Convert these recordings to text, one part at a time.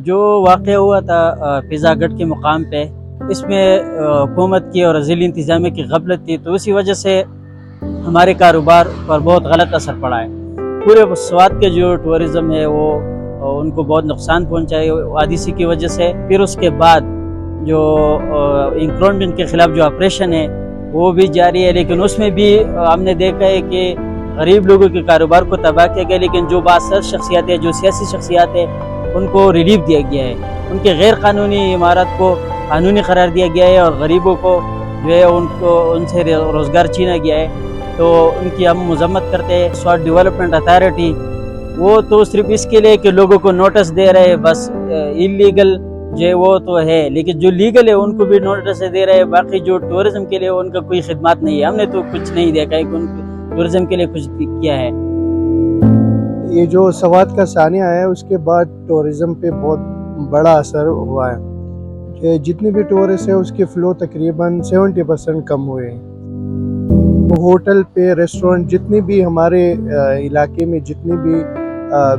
جو واقعہ ہوا تھا فضا گڑھ کے مقام پہ، اس میں حکومت کی اور ضلعی انتظامیہ کی غفلت تھی، تو اسی وجہ سے ہمارے کاروبار پر بہت غلط اثر پڑا ہے۔ پورے سوات کے جو ٹورزم ہے وہ ان کو بہت نقصان پہنچا ہے حادثے کی وجہ سے۔ پھر اس کے بعد جو انکروچمنٹ کے خلاف جو آپریشن ہے وہ بھی جاری ہے، لیکن اس میں بھی ہم نے دیکھا ہے کہ غریب لوگوں کے کاروبار کو تباہ کیا گیا، لیکن جو بااثر شخصیات ہیں، جو سیاسی شخصیات ہیں، ان کو ریلیف دیا گیا ہے، ان کے غیر قانونی عمارات کو قانونی قرار دیا گیا ہے، اور غریبوں کو جو ہے ان سے روزگار چھینا گیا ہے۔ تو ان کی ہم مذمت کرتے ہیں۔ سوات ڈیولپمنٹ اتھارٹی وہ تو صرف اس کے لیے کہ لوگوں کو نوٹس دے رہے، بس انلیگل جو ہے وہ تو ہے، لیکن جو لیگل ہے ان کو بھی نوٹس دے رہے ہیں، باقی جو ٹورزم کے لیے ان کا کوئی خدمات نہیں ہے۔ ہم نے تو کچھ نہیں دیکھا ہے کہ ان ٹورزم کے لیے کچھ کیا ہے۔ یہ جو سوات کا سانحہ ہے اس کے بعد ٹورزم پہ بہت بڑا اثر ہوا ہے کہ جتنی بھی ٹورسٹ ہے اس کے فلو تقریباً 70% کم ہوئے ہیں۔ ہوٹل پہ ریسٹورنٹ جتنی بھی ہمارے علاقے میں جتنی بھی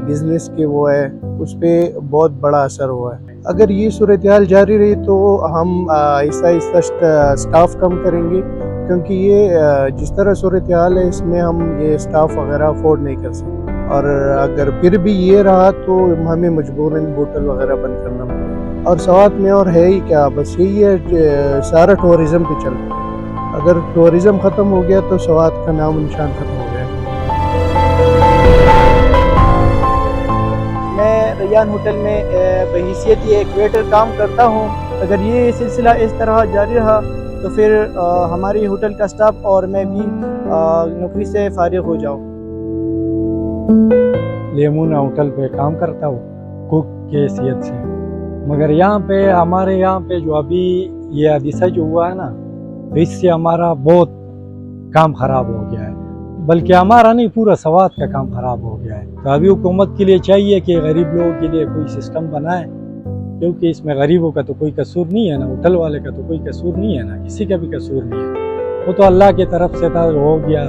بزنس کے وہ ہے اس پہ بہت بڑا اثر ہوا ہے۔ اگر یہ صورتحال جاری رہی تو ہم آہستہ آہستہ سٹاف کم کریں گے، کیونکہ یہ جس طرح صورتحال ہے اس میں ہم یہ سٹاف وغیرہ افورڈ نہیں کر سکتے، اور اگر پھر بھی یہ رہا تو ہمیں مجبوراً ہوٹل وغیرہ بند کرنا پڑے۔ اور سوات میں اور ہے ہی کیا، بس یہی ہے کہ سارا ٹورزم پہ چل رہا ہے۔ اگر ٹورزم ختم ہو گیا تو سوات کا نام و نشان ختم ہو گیا۔ میں ریان ہوٹل میں بحیثیت ایک ویٹر کام کرتا ہوں۔ اگر یہ سلسلہ اس طرح جاری رہا تو پھر ہماری ہوٹل کا سٹاف اور میں بھی نوکری سے فارغ ہو جاؤں۔ لیمونا ہوٹل پہ کام کرتا ہوں کوک کی حیثیت سے، مگر یہاں پہ ہمارے یہاں پہ جو ابھی یہ حادثہ جو ہوا ہے نا، تو اس سے ہمارا بہت کام خراب ہو گیا ہے، بلکہ ہمارا نہیں پورا سوات کا کام خراب ہو گیا ہے۔ تو ابھی حکومت کے لیے چاہیے کہ غریب لوگوں کے لیے کوئی سسٹم بنائے، کیونکہ اس میں غریبوں کا تو کوئی قصور نہیں ہے نا، ہوٹل والے کا تو کوئی قصور نہیں ہے نا، کسی کا بھی قصور نہیں ہے، وہ تو اللہ کی طرف سے تھا، ہو گیا۔